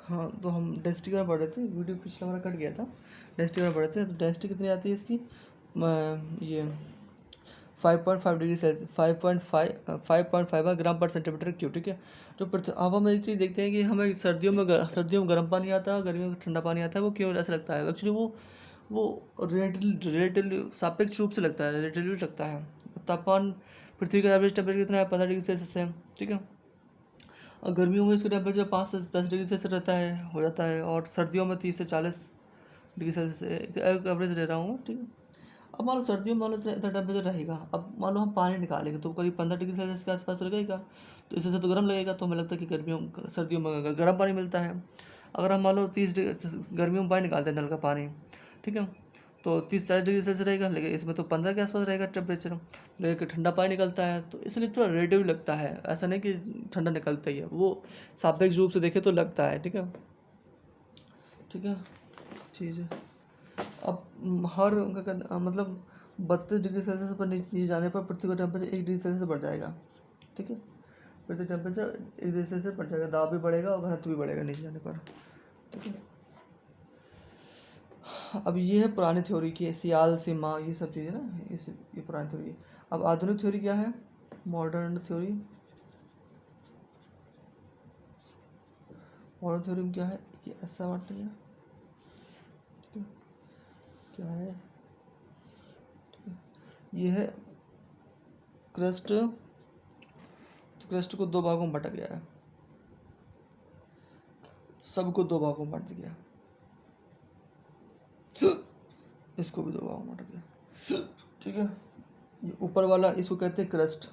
हाँ, तो हम डेंसिटी का पढ़ रहे थे, वीडियो पिछला हमारा कट गया था। डेंसिटी का पढ़ रहे थे, तो डेंसिटी कितनी आती है इसकी, ये 5.5 डिग्री सेल्सियस, 5.5 ग्राम पर सेंटीमीटर क्यूब, ठीक है। तो अब हम एक चीज़ देखते हैं कि हमें सर्दियों में गर्म पानी आता है, गर्मियों में ठंडा पानी आता है। वो क्यों ऐसा लगता है? एक्चुअली वो रिलेटिवली सापेक्ष रूप से लगता है, रिलेटिवली लगता है। तापमान पृथ्वी का एवरेज टेम्परेचर कितना है? 15 डिग्री सेल्सियस है, ठीक है। और गर्मियों में इसका टेम्परेचर 5 से 10 डिग्री सेल्सियस रहता है, हो जाता है। और सर्दियों में 30 से 40 डिग्री सेल्सियस एवरेज ले रहा हूँ, ठीक है। अब मान लो सर्दियों में मान लो इतना टेम्परेचर रहेगा। अब मान लो हम पानी निकालेंगे तो करीब 15 डिग्री सेल्सियस के आसपास लगेगा। तो इससे तो गर्म लगेगा, तो हमें लगता है कि सर्दियों में गर्म पानी मिलता है। अगर हम मान लो 30 डिग्री गर्मियों में पानी निकालते हैं, नल का पानी, ठीक है, तो 30-40 डिग्री सेल्सियस रहेगा, लेकिन इसमें तो 15 के आसपास रहेगा टेम्परेचर, लेकिन ठंडा पानी निकलता है। तो इसलिए थोड़ा रिलेटिव लगता है, ऐसा नहीं कि ठंडा निकलता ही है, वो सापेक्ष रूप से देखे तो लगता है, ठीक है, ठीक है, चीज़ है। अब हर मतलब 32 डिग्री सेल्सियस पर नीचे जाने पर पृथ्वी का टेम्परेचर 1 डिग्री सेल्सियस बढ़ जाएगा, ठीक है। पृथ्वी टेम्परेचर 1 डिग्री सेल्सियस बढ़ जाएगा, दाब भी बढ़ेगा और घनत्व भी बढ़ेगा नीचे जाने पर, ठीक है। अब ये है पुरानी थ्योरी की, सियाल सीमा ये सब चीज़ें ना, ये पुरानी थ्योरी है। अब आधुनिक थ्योरी क्या है? मॉडर्न थ्योरी, मॉडर्न थ्योरी में क्या है? ये ऐसा बात है, क्या है? ये है क्रस्ट, क्रस्ट को 2 भागों में बांटा गया है, सबको 2 भागों में बांट दिया, इसको भी 2 भागों में बांटा गया, ठीक है। ये ऊपर वाला इसको कहते हैं क्रस्ट,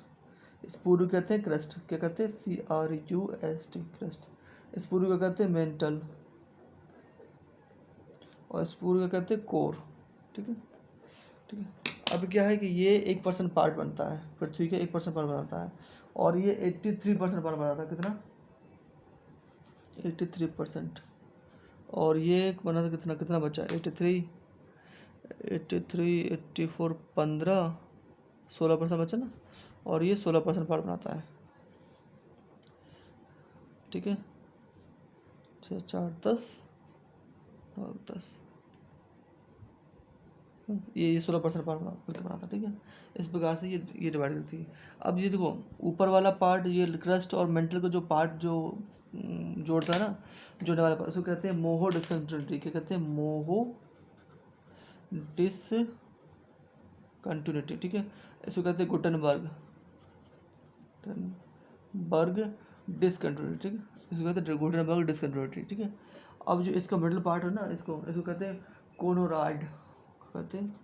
इस पूर्व कहते हैं क्रस्ट, क्या कहते हैं? CRUST, crust. इस पूर्व का कहते हैं मेंटल, और इस पूर्व का कहते हैं कोर, ठीक है, ठीक है। अब क्या है कि ये 1% पार्ट बनता है, पृथ्वी के 1% पार्ट बनाता है, और ये 83% पार्ट बनाता है। कितना? 83%। और ये बना था कितना, कितना बचा? 84, 15, 16% बचा ना, और ये 16% पार्ट बनाता है, ठीक है। 6, 4, 10 और 10, ये 16% पार्ट करके बनाता है, ठीक है। इस प्रकार से ये डिवाइड करती है। अब ये देखो, ऊपर वाला पार्ट, ये क्रस्ट और मेंटल का जो पार्ट जो जोड़ता है ना, जोड़ने वाला पार्ट, उसको कहते हैं मोहो डिसकंटिन्यूटी। क्या कहते हैं? मोहो डिसकंटिन्यूटी, ठीक है। इसको कहते हैं गुटनबर्ग डिसकंटिन्यूटी, ठीक है। इसको कहते हैं गुटनबर्ग डिसकंटिन्यूटी, ठीक है। अब जो इसका मिडिल पार्ट है ना, इसको इसको कहते हैं कोनोराड, कहते हैं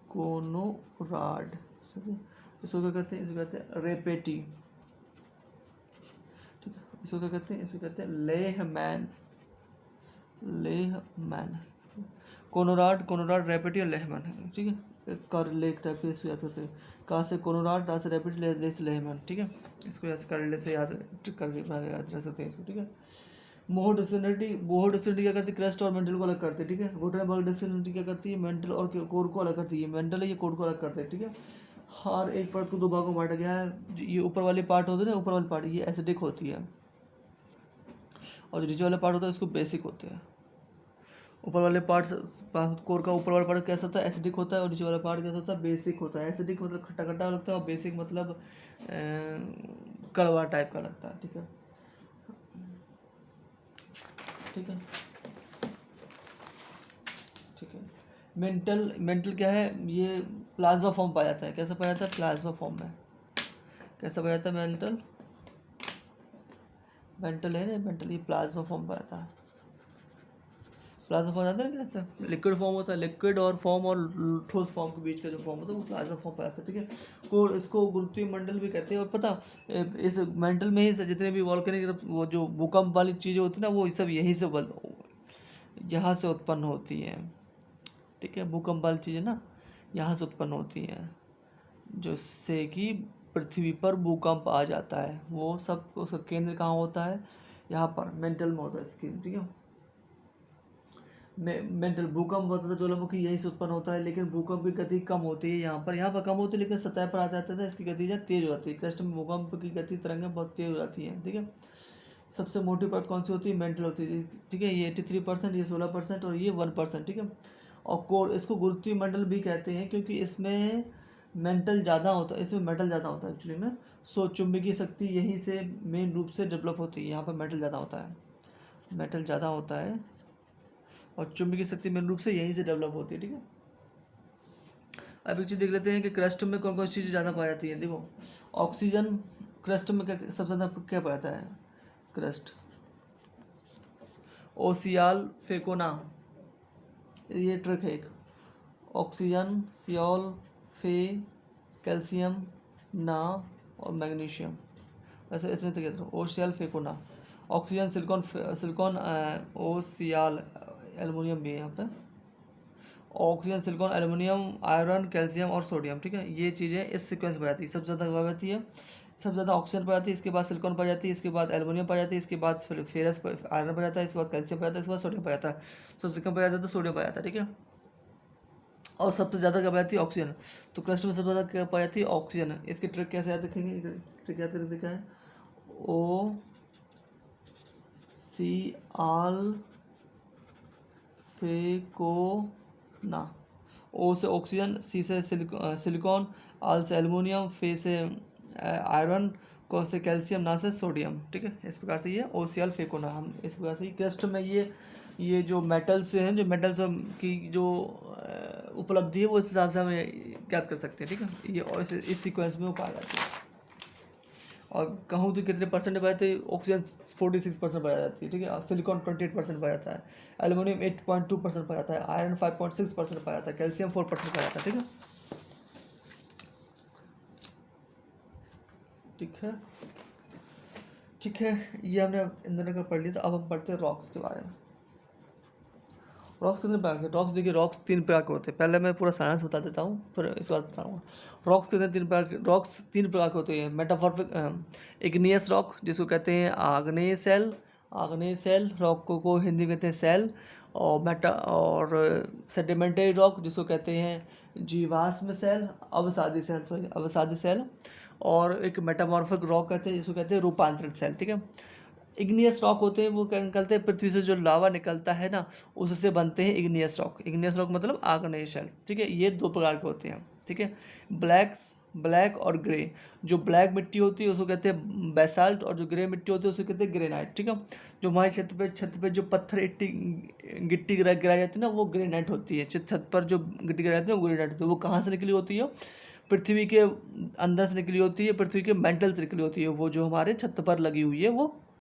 कोनोराड, इसको क्या कहते हैं? इसको कहते हैं रेपेटी, ठीक है। इसको क्या कहते हैं? इसको कहते हैं लेहमैन, लेहमैन, कोनोराड, कोनोराड, रेपेटी और लेहमैन, ठीक है। कर लेक टाइप के इसको याद करते हैं, कहाँ से कोनोराड, कहाँ से रेपेटी, ले से लेहमैन, ठीक है। इसको ऐसे कर ले से याद करके याद रख सकते हैं इसको, ठीक है। मोहो डिसकंटिन्यूटी क्या करती है? क्रस्ट और मेंटल को अलग करते हैं, ठीक है। गुटेनबर्ग डिसकंटिन्यूटी क्या करती है? मेंटल और कोर को अलग करती है। मेंटल है, ये कोर को अलग करते हैं, ठीक है। हर एक परत को 2 भागों में बांटा गया है। ये ऊपर वाली पार्ट होती है ना, ऊपर वाली पार्ट ये एसिडिक होती है, और जो नीचे वाला पार्ट होता है इसको बेसिक होते हैं। ऊपर वाले पार्ट, कोर का ऊपर वाला पार्ट कैसा होता है? एसिडिक होता है, और नीचे वाला पार्ट कैसा होता है? बेसिक होता है। एसिडिक मतलब खट्टा खट्टा लगता है, और बेसिक मतलब कड़वा टाइप का लगता है, ठीक है, ठीक है, ठीक है। मेंटल क्या है? ये प्लाज्मा फॉर्म पाया जाता है। कैसा पाया जाता है? प्लाज्मा फॉर्म में। कैसा पाया जाता है मेंटल? मेंटल है ना, मेंटल ये प्लाज्मा फॉर्म पाया जाता है। प्लाज्मा फॉर्म जानते हैं कैसे? लिक्विड फॉर्म होता है, लिक्विड और फॉर्म और ठोस फॉर्म के बीच का जो फॉर्म होता है वो प्लाज्मा फॉर्म पाया जाता है, ठीक है। को इसको गुरुत्वीय मंडल भी कहते हैं। और पता इस मेंटल में ही जितने भी वॉल्केनिक, वो जो भूकंप वाली चीज़ें होती है ना, वो सब यहीं से यहाँ से उत्पन्न होती हैं, ठीक है। भूकंप वाली चीज़ें ना यहाँ से उत्पन्न होती हैं, जिससे कि पृथ्वी पर भूकंप आ जाता है। वो सब उसका केंद्र कहाँ होता है? यहाँ पर मेंटल में होता है इसकी, ठीक है। मेंटल भूकंप होता था, ज्वालामुखी यहीं से उत्पन्न होता है, लेकिन भूकंप की गति कम होती है यहाँ पर कम होती है, लेकिन सतह पर आ जाता है इसकी गति तेज हो जाती है। क्रस्ट में भूकंप की गति तरंगें बहुत तेज हो जाती हैं, ठीक है। सबसे मोटी परत कौन सी होती है? मेंटल होती है, ठीक है। ये 83%, ये 16% और ये 1%, ठीक है। और कोर, इसको गुरुत्वीय मंडल भी कहते हैं क्योंकि इसमें मेंटल ज़्यादा होता है, इसमें मेटल ज़्यादा होता है एक्चुअली में। सो चुंबकीय शक्ति यहीं से मेन रूप से डेवलप होती है, यहाँ पर मेटल ज़्यादा होता है, मेटल ज़्यादा होता है और चुंबकीय शक्ति मेन रूप से यहीं से डेवलप होती है, ठीक है। अब एक चीज़ देख लेते हैं कि क्रस्ट में कौन कौन सी चीज़ें ज़्यादा पाई जाती है। देखो, ऑक्सीजन क्रस्ट में क्या सबसे ज़्यादा क्या पाया जाता है? क्रस्ट, ओसियाल फेकोना, ये ट्रिक है एक। ऑक्सीजन, सियोल, फे, कैल्शियम, ना और मैग्नीशियम, ऐसे इसने तो कहते हैं ओसियाल फेकोना। ऑक्सीजन, सिलिकॉन, सिलिकॉन, ओसियाल, एल्युमिनियम भी है यहाँ पे। Oxygen, silicon, aluminium, iron, calcium और सोडियम, ठीक है। ये चीज़ें इस सीक्वेंस में आती है, सबसे ज़्यादा पाई जाती है, सबसे ज़्यादा ऑक्सीजन पाई जाती है, इसके बाद सिलिकॉन पाई जाती है, इसके बाद एल्युमिनियम पाई जाती है, इसके बाद फेरस आयरन पाया जाता है, इसके बाद कैल्शियम पाया जाता है, इसके बाद सोडियम पाया जाता है। सबसे कम पाया जाता है तो सोडियम पाया जाता है, ठीक है। और सबसे ज़्यादा क्या पाई जाती है? ऑक्सीजन। तो क्रस्ट में सबसे ज़्यादा क्या पाई जाती है? ऑक्सीजन। इसकी ट्रिक कैसे याद रखेंगे? ट्रिक याद करके देखा है, ओ सी आल फेकोना। ओ से ऑक्सीजन, सी से सिलिकॉन, आल से एल्युमिनियम, फे से आयरन, को से कैल्शियम, ना से सोडियम, ठीक है। इस प्रकार से ये ओसियल फेकोना, हम इस प्रकार से क्रस्ट में ये जो मेटल्स हैं, जो मेटल्स की जो उपलब्धि है वो इस हिसाब से हमें ज्ञात कर सकते हैं, ठीक है। ये और इस सीक्वेंस में वो पाया जाता है। और कहूँ तो कितने परसेंट पाए थे? ऑक्सीजन 46% पाया जाती है, ठीक है। सिलिकॉन 28% पाया जाता है, एल्युमिनियम 8.2% पाया जाता है, आयरन 5.6% पाया जाता है, कैल्शियम 4% पाया जाता है, ठीक है। ठीक है, ठीक है, ये हमने इंधन का पढ़ लिया था। अब हम पढ़ते हैं रॉक्स के बारे में। रॉक्स कितने प्रकार के? रॉक्स देखिए, रॉक्स 3 प्रकार के होते हैं। पहले मैं पूरा साइंस बता देता हूँ, फिर इसके बाद बताऊँगा। रॉक्स कितने 3 प्रकार के? रॉक्स 3 प्रकार के होते हैं। मेटामॉर्फिक, इग्नियस रॉक जिसको कहते हैं आग्नेय सेल, आग्नेय सेल रॉक को हिंदी में कहते हैं सेल। और सेडिमेंटरी रॉक जिसको कहते हैं जीवाश्म सेल, अवसादी सेल, अवसादी सेल। और एक मेटामॉर्फिक रॉक कहते हैं जिसको कहते हैं रूपांतरित सेल, ठीक है। इग्नियस रॉक होते हैं, वो क्या निकलते हैं? पृथ्वी से जो लावा निकलता है ना, उससे बनते हैं इग्नियस रॉक। इग्नियस रॉक मतलब आग्नेय शेल, ठीक है। ये 2 प्रकार के होते हैं, ठीक है। ब्लैक और ग्रे। जो ब्लैक मिट्टी होती है उसको कहते हैं बेसाल्ट, और जो ग्रे मिट्टी होती है उसको कहते हैं ग्रेनाइट, ठीक है। जो हमारे छत पे जो पत्थर गिट्टी गिराई जाती है ना, वो ग्रेनाइट होती है। छत पर जो गिट्टी गिराई जाती है वो ग्रेनाइट होती है। वो कहाँ से निकली होती है? पृथ्वी के अंदर से निकली होती है, पृथ्वी के मेंटल से निकली होती है। वो जो हमारे छत पर लगी हुई है वो